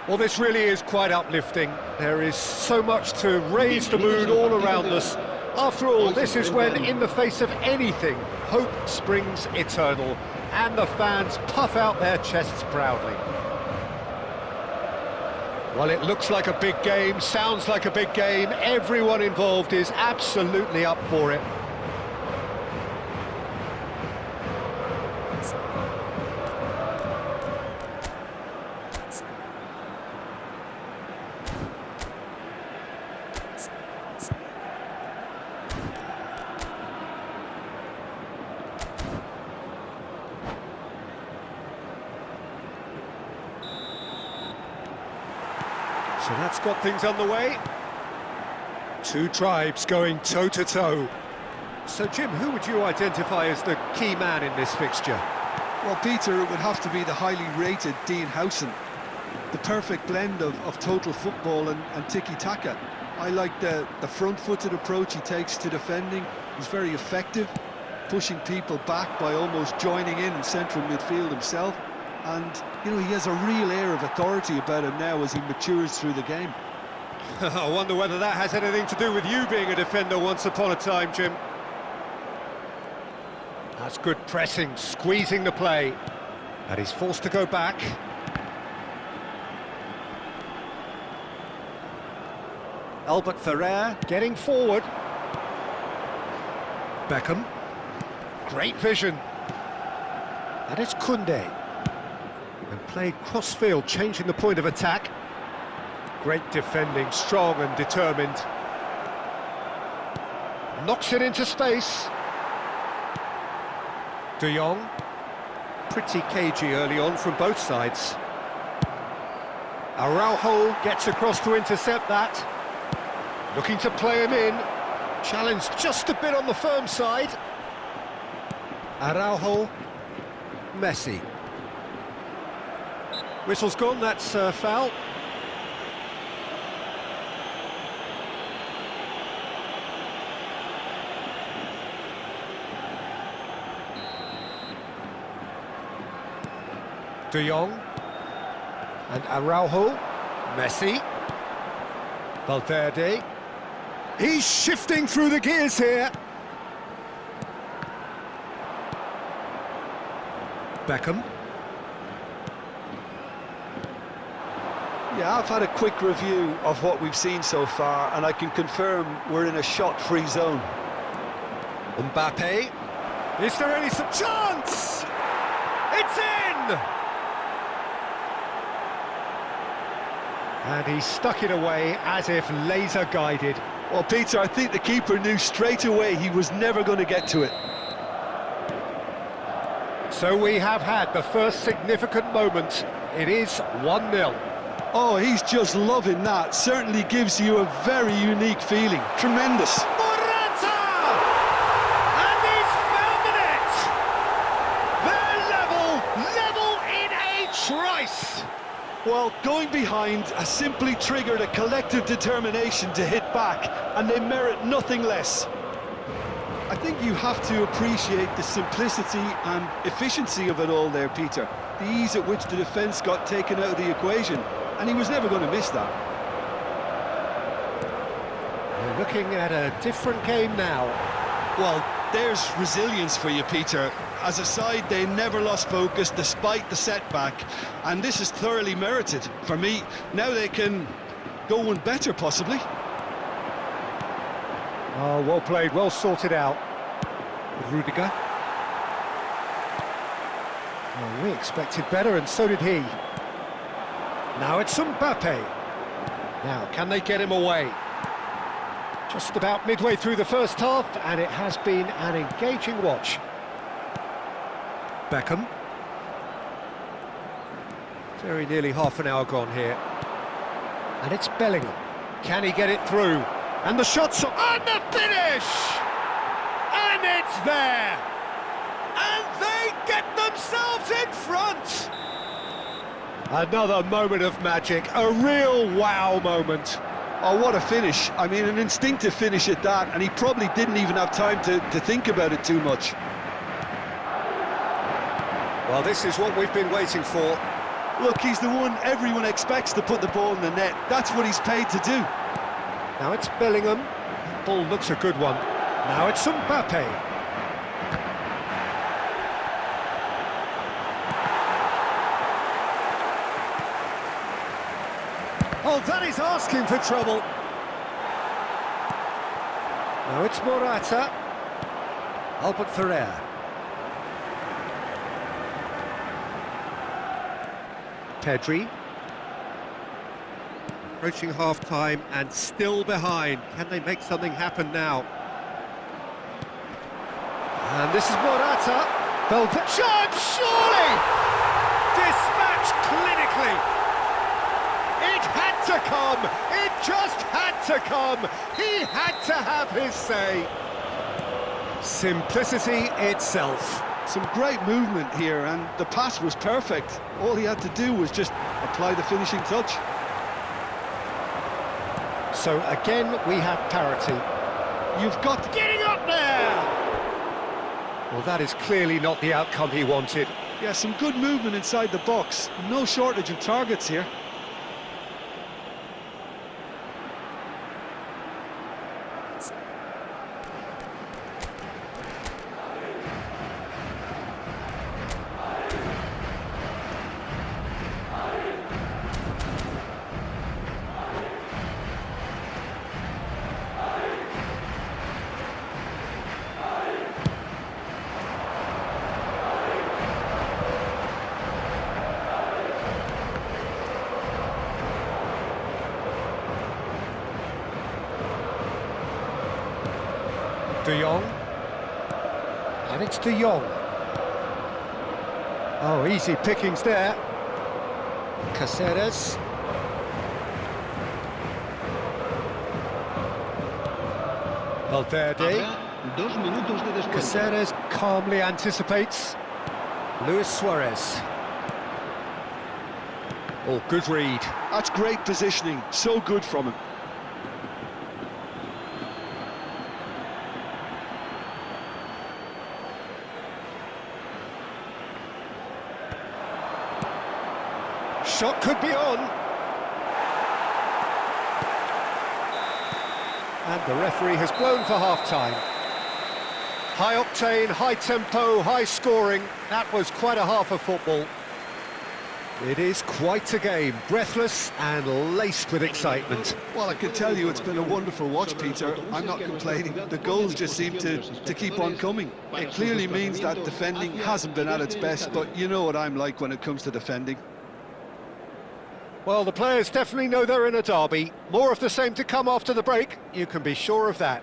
Well, this really is quite uplifting. There is so much to raise the mood all around us. After all, this is when, in the face of anything, hope springs eternal, and the fans puff out their chests proudly. Well, it looks like a big game, sounds like a big game. Everyone involved is absolutely up for it. So that's got things underway. Two tribes going toe-to-toe. So, Jim, who would you identify as the key man in this fixture? Well, Peter, it would have to be the highly rated Dean Howson. The perfect blend of total football and tiki-taka. I like the front-footed approach he takes to defending. He's very effective, pushing people back by almost joining in central midfield himself. And, you know, he has a real air of authority about him now as he matures through the game. I wonder whether that has anything to do with you being a defender once upon a time, Jim. That's good pressing, squeezing the play. And he's forced to go back. Albert Ferrer getting forward. Beckham. Great vision. And it's Koundé. And played cross-field, changing the point of attack. Great defending, strong and determined. Knocks it into space. De Jong. Pretty cagey early on from both sides. Araujo gets across to intercept that. Looking to play him in. Challenged just a bit on the firm side. Araujo. Messi. Whistle's gone, that's foul. De Jong. And Araujo. Messi. Valverde. He's shifting through the gears here. Beckham. Yeah, I've had a quick review of what we've seen so far, and I can confirm we're in a shot-free zone. Mbappe. Is there any chance? It's in! And he stuck it away as if laser-guided. Well, Peter, I think the keeper knew straight away he was never going to get to it. So we have had the first significant moment. It is 1-0. Oh, he's just loving that. Certainly gives you a very unique feeling. Tremendous. Morata! And he's found the net! They're level in a trice! Well, going behind has simply triggered a collective determination to hit back, and they merit nothing less. I think you have to appreciate the simplicity and efficiency of it all there, Peter. The ease at which the defence got taken out of the equation, and he was never going to miss that. We're looking at a different game now. Well, there's resilience for you, Peter. As a side, they never lost focus despite the setback, and this is thoroughly merited. For me, now they can go one better, possibly. Oh, well played, well sorted out. Rudiger. Oh, we expected better, and so did he. Now it's Mbappe. Now, can they get him away? Just about midway through the first half, and it has been an engaging watch. Beckham. Very nearly half an hour gone here. And it's Bellingham. Can he get it through? And the shot's on the finish! And it's there! And they get themselves in front! Another moment of magic, a real wow moment. Oh, what a finish. I mean, an instinctive finish at that, and he probably didn't even have time to think about it too much. Well, this is what we've been waiting for. Look, he's the one everyone expects to put the ball in the net. That's what he's paid to do. Now it's Bellingham. That ball looks a good one. Now it's Mbappe. Oh, that is asking for trouble. Now it's Morata. Albert Ferrer. Pedri. Approaching half-time and still behind. Can they make something happen now? And this is Morata. Chance, surely! Dispatched clinically. It had to come. It just had to come. He had to have his say. Simplicity itself. Some great movement here, and the pass was perfect. All he had to do was just apply the finishing touch. So again, we have parity. You've got to... Getting up there! Well, that is clearly not the outcome he wanted. Yeah, some good movement inside the box. No shortage of targets here. De Jong. And it's De Jong. Oh, easy pickings there. Caceres. Valverde. Caceres calmly anticipates. Luis Suarez. Oh, good read. That's great positioning. So good from him. Shot could be on. And the referee has blown for half-time. High octane, high tempo, high scoring. That was quite a half of football. It is quite a game, breathless and laced with excitement. Well, I can tell you it's been a wonderful watch, Peter. I'm not complaining. The goals just seem to keep on coming. It clearly means that defending hasn't been at its best, but you know what I'm like when it comes to defending. Well, the players definitely know they're in a derby. More of the same to come after the break, you can be sure of that.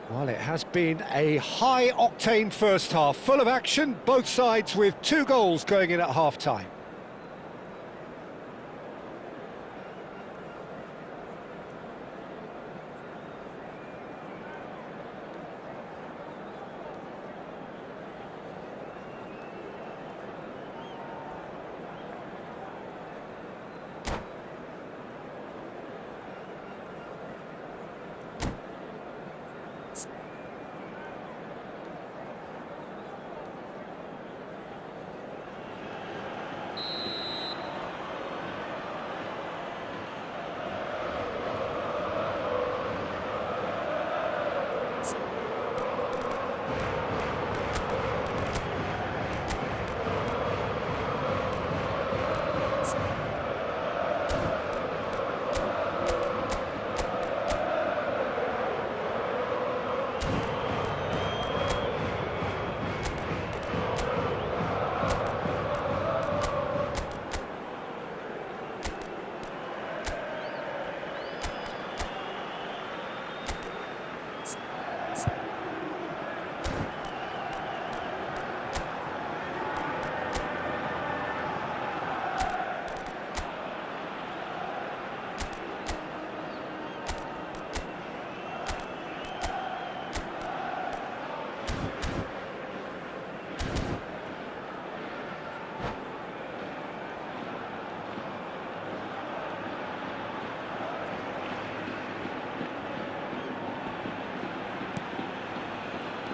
Well, it has been a high-octane first half, full of action, both sides with 2 goals going in at half-time.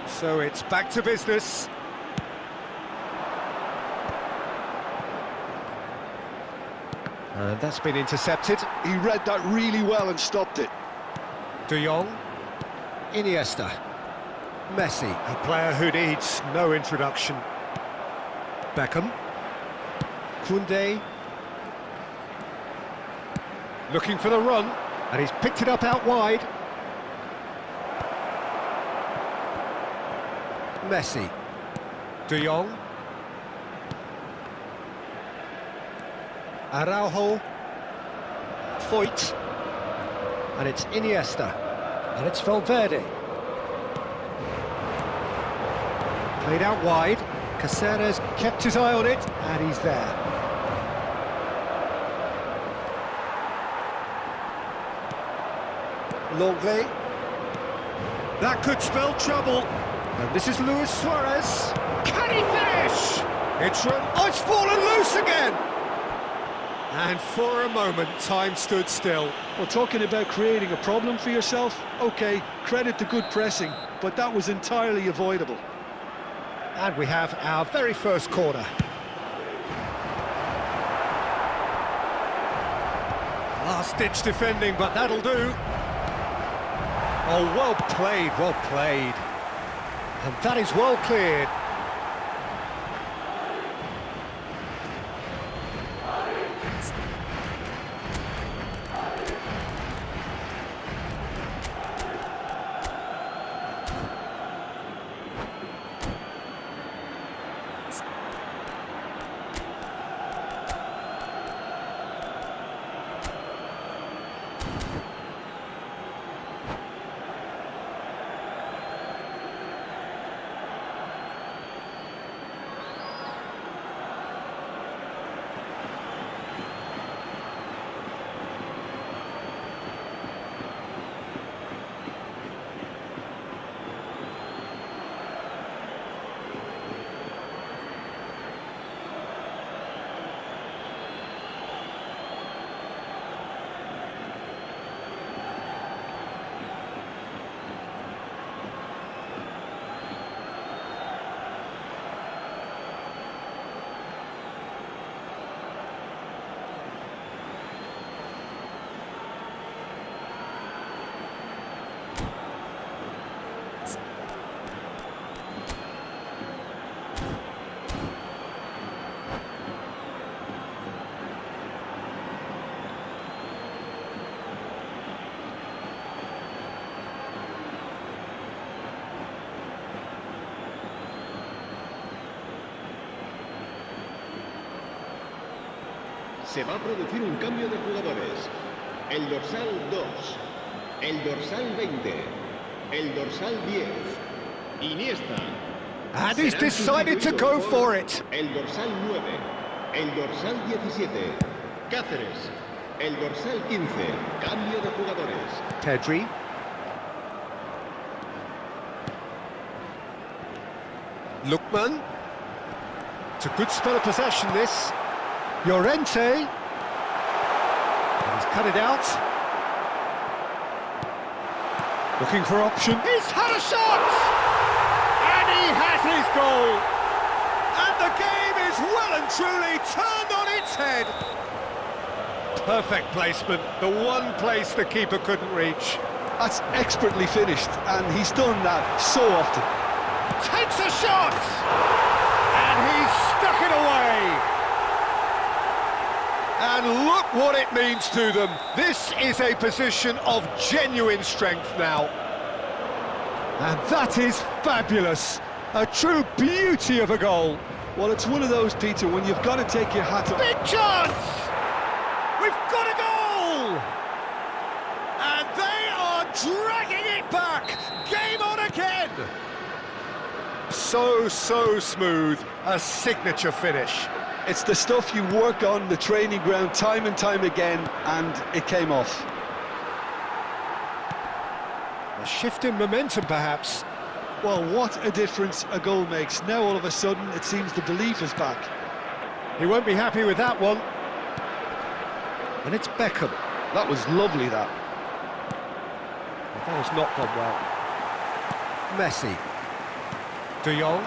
So it's back to business. And that's been intercepted. He read that really well and stopped it. De Jong, Iniesta, Messi, a player who needs no introduction. Beckham, Koundé, looking for the run, and he's picked it up out wide. Messi, De Jong, Araujo, Foyt, and it's Iniesta, and it's Valverde. Played out wide, Caceres kept his eye on it, and he's there. Longley, that could spell trouble. And this is Luis Suarez. Can he finish? It's fallen loose again. And for a moment, time stood still. Well, talking about creating a problem for yourself, OK, credit to good pressing, but that was entirely avoidable. And we have our very first corner. Last-ditch defending, but that'll do. Oh, well played, well played. And that is well cleared. Se va a producir un cambio de jugadores. El dorsal 2, el dorsal 20, el dorsal 10, Iniesta. And he's decided to go for it. El dorsal 9, el dorsal 17, Cáceres. El dorsal 15, cambio de jugadores. Pedri. Lookman. It's a good spell of possession, this. Llorente. And he's cut it out. Looking for option. He's had a shot! And he has his goal! And the game is well and truly turned on its head. Perfect placement, the one place the keeper couldn't reach. That's expertly finished, and he's done that so often. Takes a shot! And he's stuck it away! And look what it means to them. This is a position of genuine strength now. And that is fabulous. A true beauty of a goal. Well, it's one of those, Peter, when you've got to take your hat off. Big chance! We've got a goal! And they are dragging it back! Game on again! So smooth. A signature finish. It's the stuff you work on the training ground time and time again, and it came off. A shift in momentum, perhaps. Well, what a difference a goal makes. Now, all of a sudden, it seems the belief is back. He won't be happy with that one. And it's Beckham. That was lovely, that. That has not gone well. Messi. De Jong.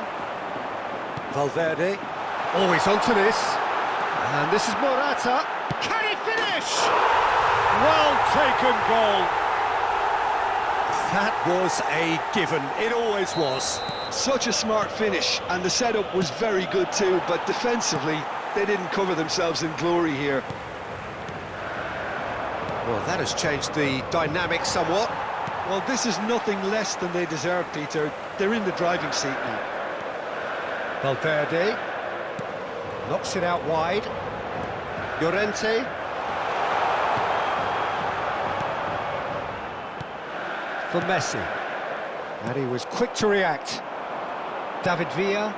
Valverde. Oh, he's onto this. And this is Morata. Can he finish? Well taken goal. That was a given. It always was. Such a smart finish, and the setup was very good too, but defensively, they didn't cover themselves in glory here. Well, that has changed the dynamic somewhat. Well, this is nothing less than they deserve, Peter. They're in the driving seat now. Valverde. Knocks it out wide. Llorente. For Messi. And he was quick to react. David Villa.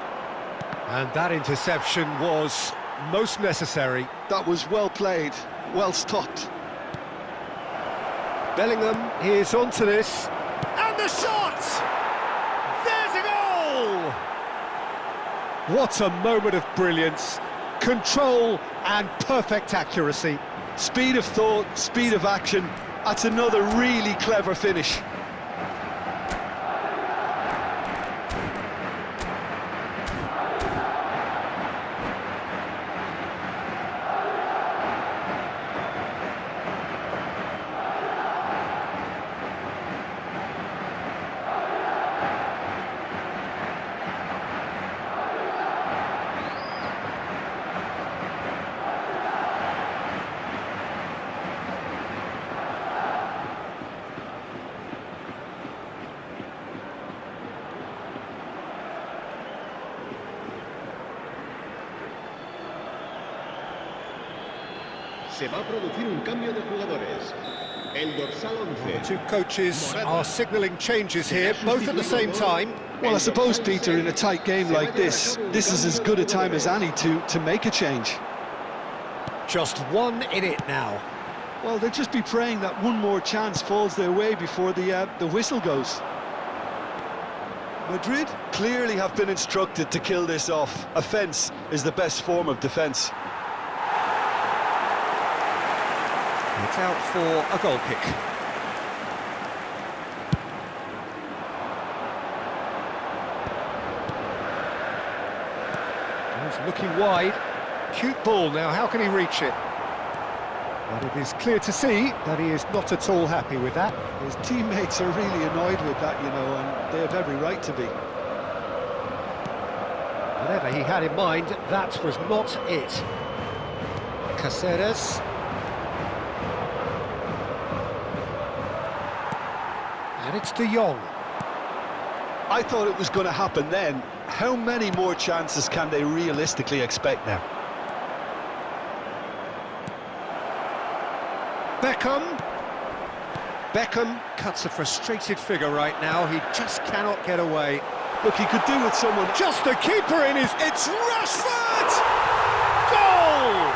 And that interception was most necessary. That was well played, well stopped. Bellingham is onto this. And the shot! There's a goal! What a moment of brilliance. Control and perfect accuracy. Speed of thought, speed of action. That's another really clever finish. Se va a producir un cambio de jugadores. El dorsal 11. The two coaches are signalling changes here, both at the same time. Well, I suppose, Peter, in a tight game like this is as good a time as any to make a change. Just one in it now. Well, they'll just be praying that one more chance falls their way before the whistle goes. Madrid clearly have been instructed to kill this off. Offence is the best form of defence. It's out for a goal kick. He's looking wide. Cute ball now, how can he reach it? But it is clear to see that he is not at all happy with that. His teammates are really annoyed with that, you know, and they have every right to be. Whatever he had in mind, that was not it. Cáceres. And it's De Jong. I thought it was going to happen then. How many more chances can they realistically expect now? Beckham cuts a frustrated figure right now. He just cannot get away. Look, he could do with someone. Just the keeper in his... It's Rashford! Goal!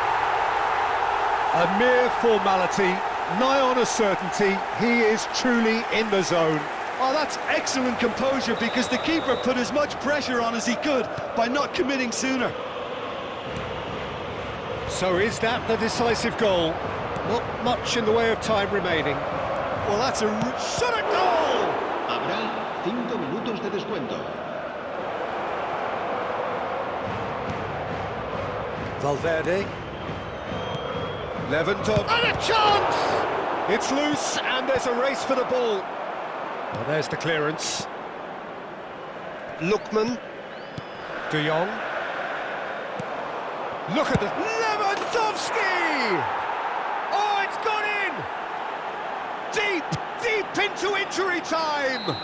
A mere formality, nigh on a certainty. He is truly in the zone. Oh, that's excellent composure, because the keeper put as much pressure on as he could by not committing sooner. So is that the decisive goal? Not much in the way of time remaining. Well, that's a shot at goal! Habrá 5 minutos de descuento. Valverde. Lewandowski. And a chance! It's loose, and there's a race for the ball. Well, there's the clearance. Lookman. De Jong. Look at the... Lewandowski! Oh, it's gone in! Deep into injury time!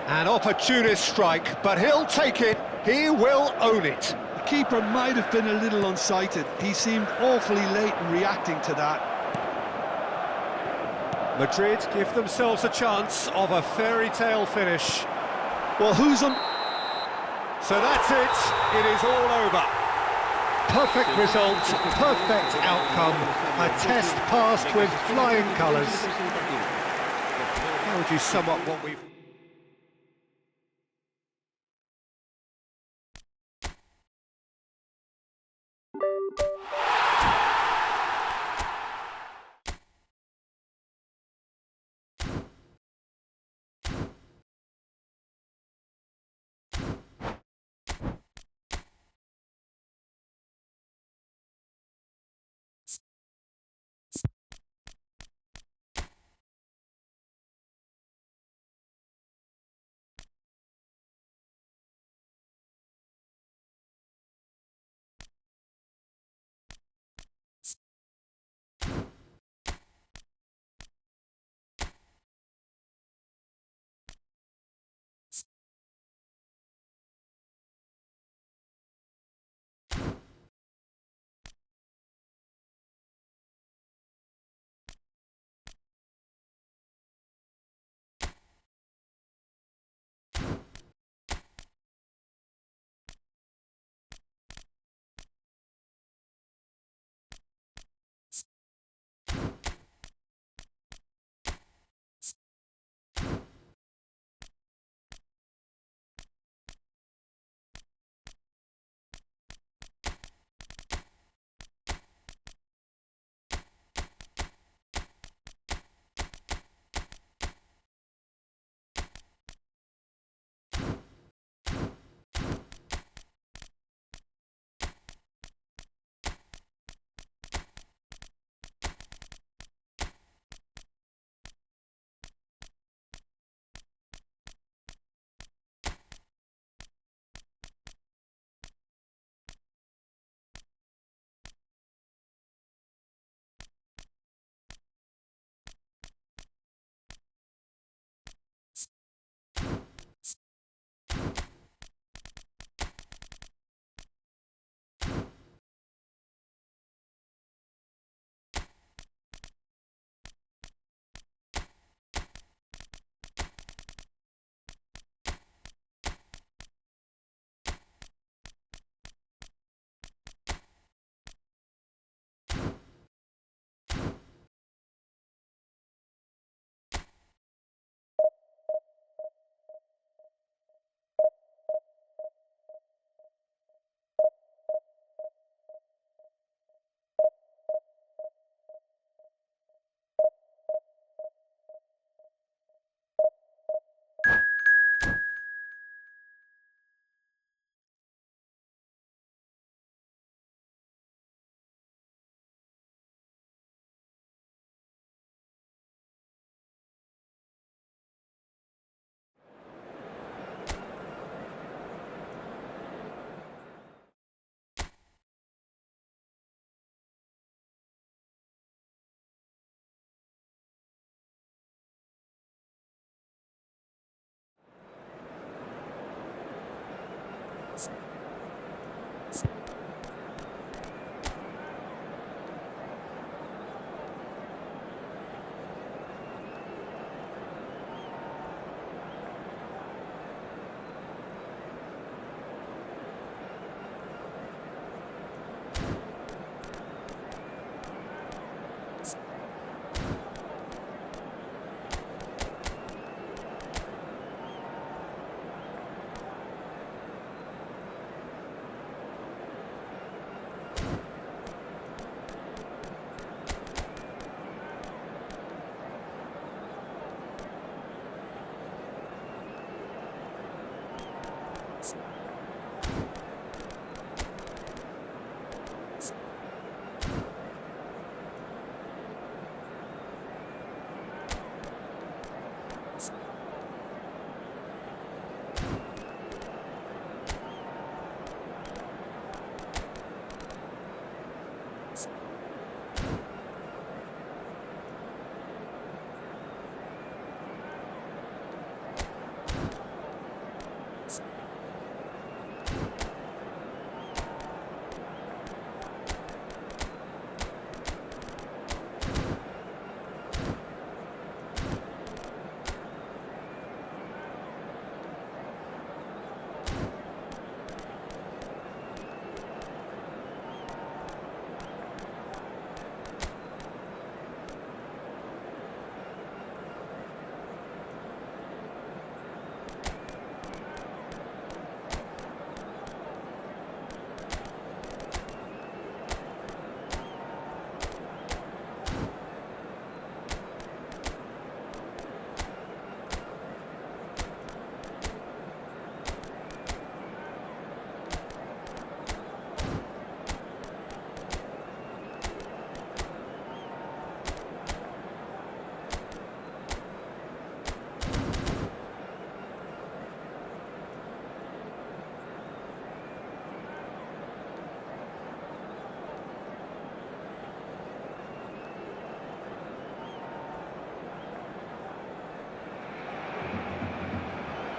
An opportunist strike, but he'll take it. He will own it. The keeper might have been a little unsighted. He seemed awfully late in reacting to that. Madrid give themselves a chance of a fairy tale finish. Well, who's on... So that's it. It is all over. Perfect result, perfect outcome, a test passed with flying colours. How would you sum up what we've...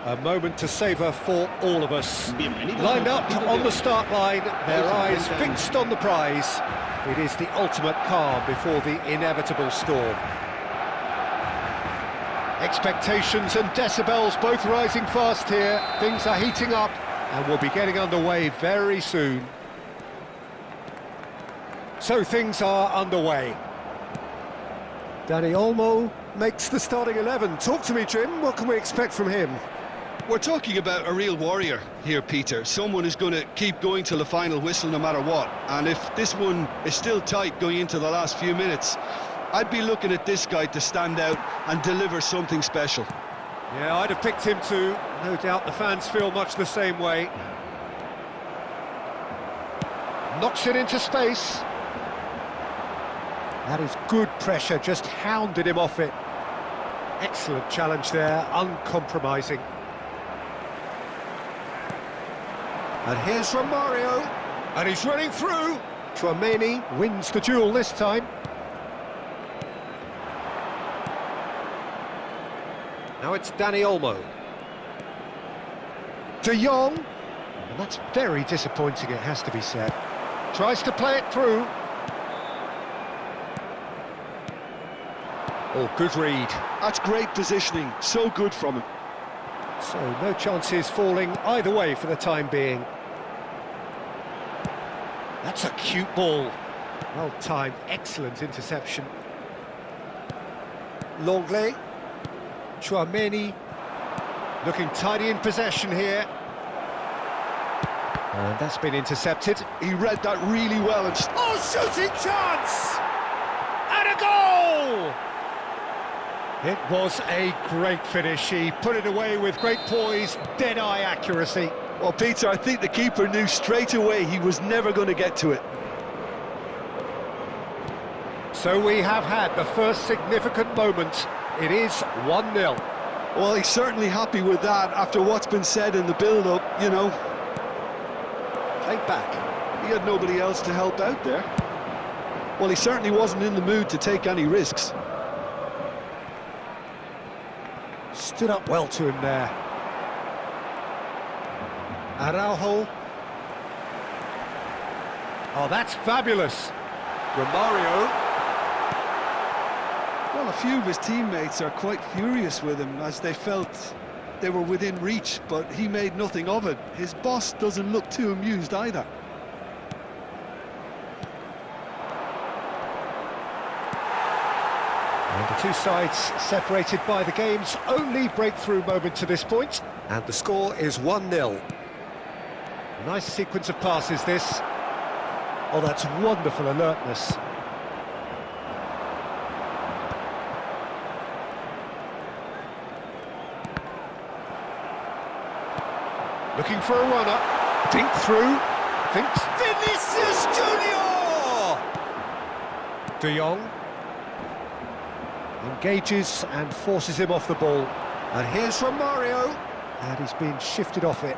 A moment to savour for all of us. Bienvenidos Lined al up partido on de the hoy. start line, their eyes Ellos enfrentan- fixed on the prize. It is the ultimate calm before the inevitable storm. Expectations and decibels both rising fast here. Things are heating up and we'll be getting underway very soon. So things are underway. Dani Olmo makes the starting 11. Talk to me, Jim. What can we expect from him? We're talking about a real warrior here, Peter. Someone who's going to keep going till the final whistle no matter what. And if this one is still tight going into the last few minutes, I'd be looking at this guy to stand out and deliver something special. Yeah, I'd have picked him too. No doubt the fans feel much the same way. Knocks it into space. That is good pressure, just hounded him off it. Excellent challenge there, uncompromising. And here's Romario, and he's running through. Tchouaméni wins the duel this time. Now it's Dani Olmo. De Jong, and that's very disappointing, it has to be said. Tries to play it through. Oh, good read. That's great positioning, so good from him. So no chances falling either way for the time being. That's a cute ball. Well timed, excellent interception. Longley. Tchouaméni. Looking tidy in possession here. And that's been intercepted. He read that really well. And Oh, shooting chance! And a goal! It was a great finish. He put it away with great poise, dead-eye accuracy. well, Peter, I think the keeper knew straight away he was never going to get to it. So we have had the first significant moment. It is 1-0. Well, he's certainly happy with that after what's been said in the build-up, you know. Played back. He had nobody else to help out there. Well, he certainly wasn't in the mood to take any risks. Stood up well to him there. Araujo. Oh, that's fabulous. Romario. Well, a few of his teammates are quite furious with him as they felt they were within reach, but he made nothing of it. His boss doesn't look too amused either. And the two sides separated by the game's only breakthrough moment to this point, and the score is 1-0. Nice sequence of passes, this. Oh, that's wonderful alertness. Looking for a runner. Think through. Thinks. Vinicius Junior! De Jong. Engages and forces him off the ball. And here's Romario. And he's been shifted off it.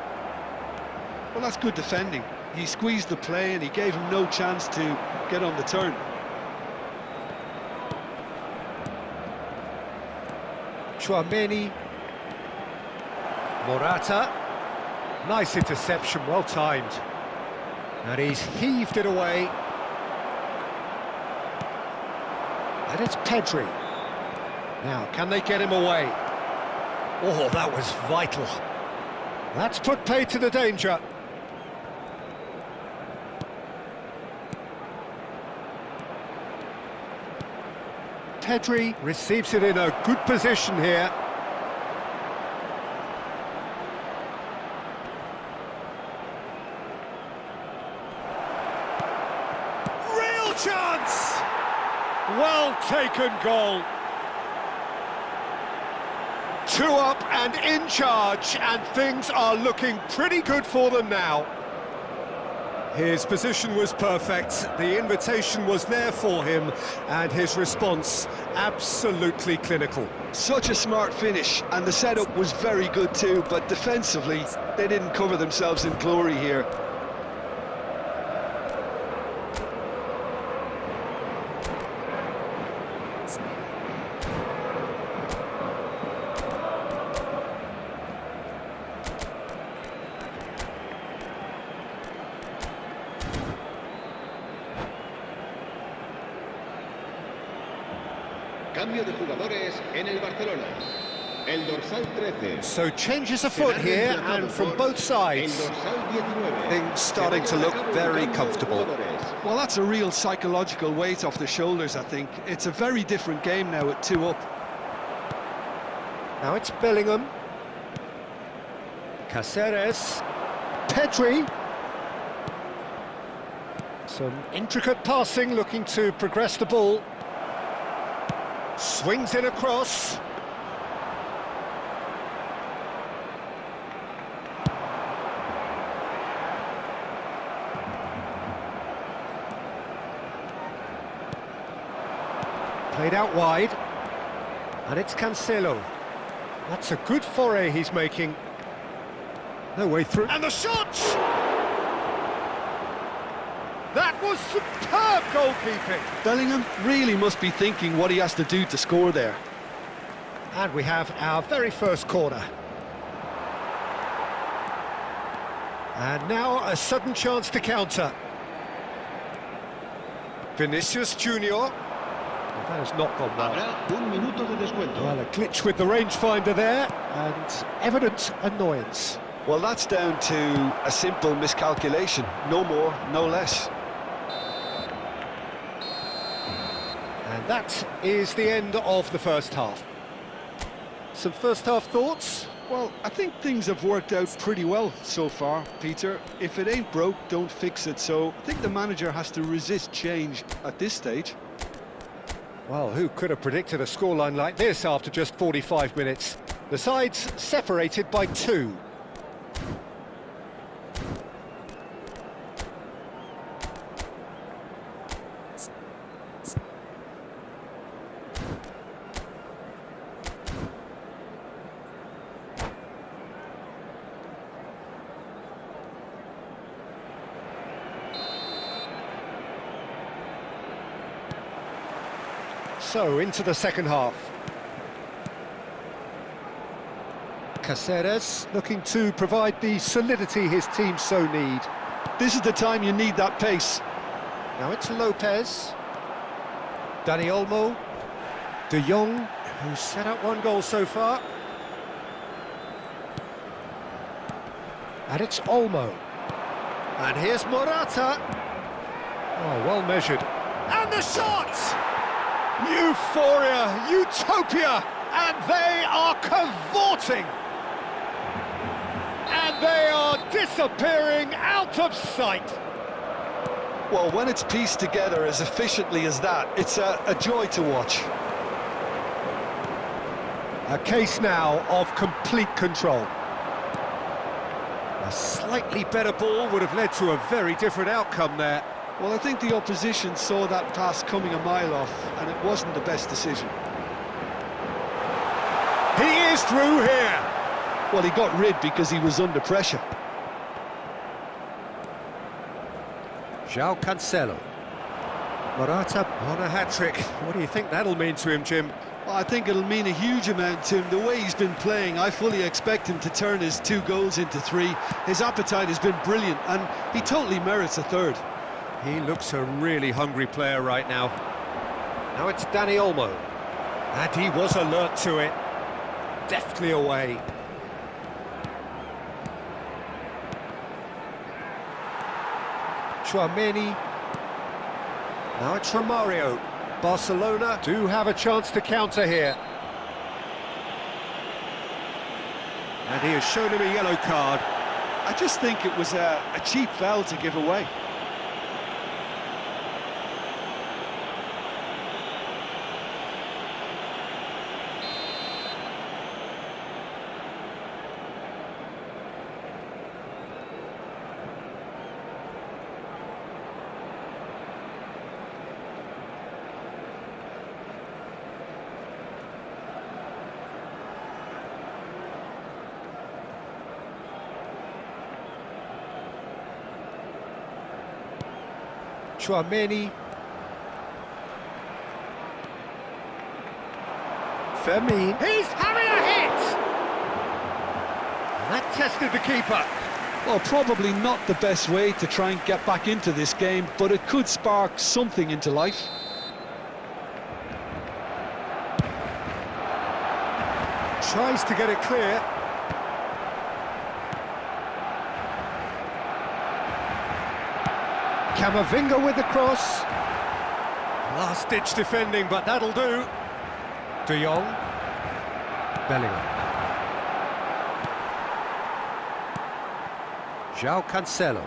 Well, that's good defending. He squeezed the play and he gave him no chance to get on the turn. Tchouaméni. Morata. Nice interception, well timed. And he's heaved it away. And it's Pedri. Now, can they get him away? Oh, that was vital. That's put pay to the danger. Pedri receives it in a good position here. Real chance! Well taken goal. 2 up and in charge, and things are looking pretty good for them now. His position was perfect, the invitation was there for him, and his response absolutely clinical. Such a smart finish, and the setup was very good too, but defensively, they didn't cover themselves in glory here. Cambio de jugadores en el Barcelona. El dorsal 13. So changes afoot here, and from both El sides. dorsal 19. Things starting to look very comfortable. Well, that's a real psychological weight off the shoulders, I think. It's a very different game now at 2 up. Now it's Bellingham. Cáceres. Pedri. Some intricate passing, looking to progress the ball. Swings it across. Played out wide. And it's Cancelo. That's a good foray he's making. No way through. And the shot! That was superb goalkeeping. Bellingham really must be thinking what he has to do to score there. And we have our very first corner. And now a sudden chance to counter. Vinicius Junior. That has not gone well. Habrá un minuto de descuento. Well, a glitch with the rangefinder there, and evident annoyance. Well, that's down to a simple miscalculation. No more, no less. And that is the end of the first half. Some first half thoughts? Well, I think things have worked out pretty well so far, Peter. If it ain't broke, don't fix it. So I think the manager has to resist change at this stage. Well, who could have predicted a scoreline like this after just 45 minutes? The sides separated by 2. So, into the second half. Cáceres looking to provide the solidity his team so need. This is the time you need that pace. Now it's Lopez. Dani Olmo. De Jong, who's set up 1 goal so far. And it's Olmo. And here's Morata. Oh, well measured. And the shot! Euphoria, utopia, and they are cavorting. And they are disappearing out of sight. Well, when it's pieced together as efficiently as that, it's a joy to watch. A case now of complete control. A slightly better ball would have led to a very different outcome there. Well, I think the opposition saw that pass coming a mile off, and it wasn't the best decision. He is through here. Well, he got rid because he was under pressure. João Cancelo. Morata on a hat-trick. What do you think that'll mean to him, Jim? Well, I think it'll mean a huge amount to him. The way he's been playing, I fully expect him to turn his 2 goals into 3. His appetite has been brilliant, and he totally merits a 3rd. He looks a really hungry player right now. Now it's Dani Olmo. And he was alert to it. Deftly away. Tchouaméni. Now it's Romario. Barcelona do have a chance to counter here. And he has shown him a yellow card. I just think it was a cheap foul to give away. Tchouaméni. Fermin. He's having a hit! And that tested the keeper. Well, probably not the best way to try and get back into this game, but it could spark something into life. Tries to get it clear. Camavinga with the cross. Last-ditch defending, but that'll do. De Jong. Bellingham. João Cancelo.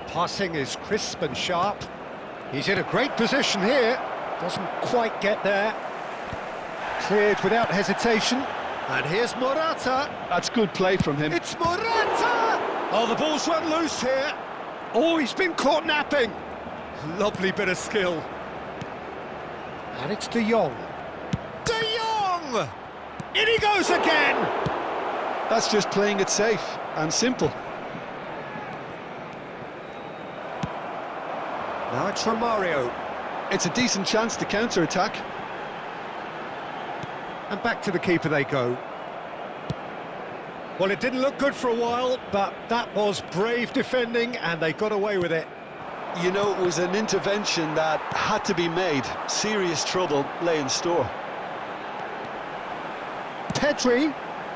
Passing is crisp and sharp. He's in a great position here. Doesn't quite get there. Cleared without hesitation. And here's Morata. That's good play from him. It's Morata! Oh, the ball's run loose here. Oh, he's been caught napping. Lovely bit of skill. And it's De Jong. De Jong! In he goes again! That's just playing it safe and simple. Now it's Romario. It's a decent chance to counter-attack. And back to the keeper they go. Well, it didn't look good for a while, but that was brave defending, and they got away with it. You know, it was an intervention that had to be made. Serious trouble lay in store. Pedri,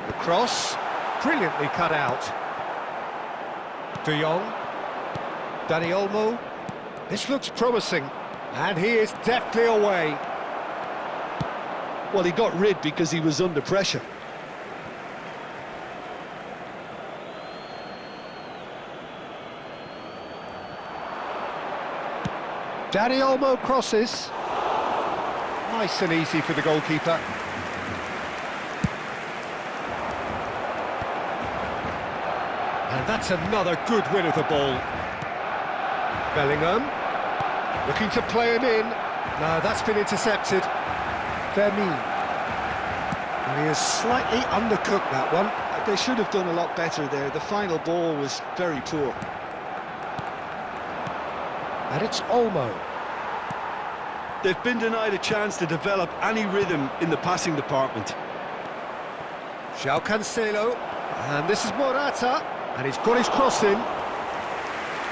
the cross, brilliantly cut out. De Jong, Dani Olmo. This looks promising, and he is deftly away. Well, he got rid because he was under pressure. Dani Olmo crosses. Nice and easy for the goalkeeper. And that's another good win of the ball. Bellingham, looking to play him in. No, that's been intercepted. Vermeer. And he has slightly undercooked that one. They should have done a lot better there. The final ball was very poor. And it's Olmo. They've been denied a chance to develop any rhythm in the passing department. João Cancelo. And this is Morata. And he's got his cross in.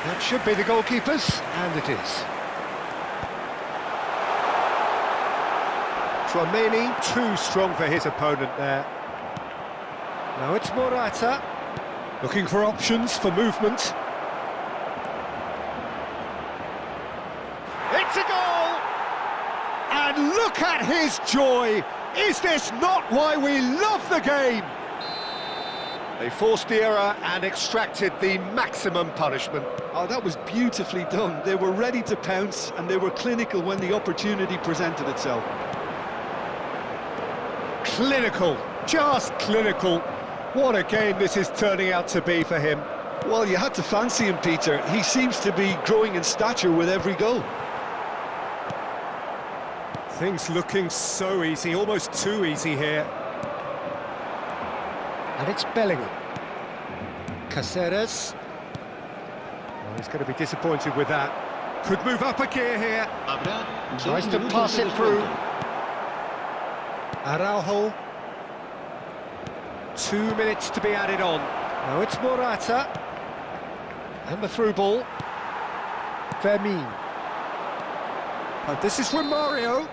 That should be the goalkeeper's, and it is. Tchouaméni, too strong for his opponent there. Now it's Morata, looking for options for movement. It's a goal! And look at his joy! Is this not why we love the game? They forced the error and extracted the maximum punishment. Oh, that was beautifully done. They were ready to pounce, and they were clinical when the opportunity presented itself. Clinical, just clinical. What a game this is turning out to be for him. Well, you had to fancy him, Peter. He seems to be growing in stature with every goal. Things looking so easy, almost too easy here. And it's Bellingham. Caceres. Well, he's going to be disappointed with that. Could move up a gear here. Tries to pass it through. Araujo. 2 minutes to be added on. Now it's Morata. And the through ball. Vermeer. And this is Romario.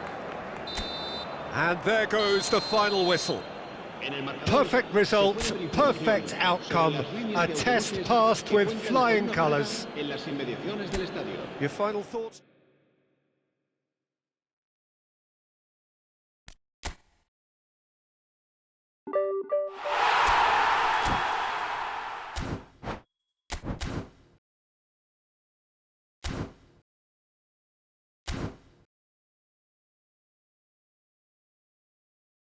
And there goes the final whistle. Perfect result, perfect outcome, a test passed with flying colours. Your final thoughts?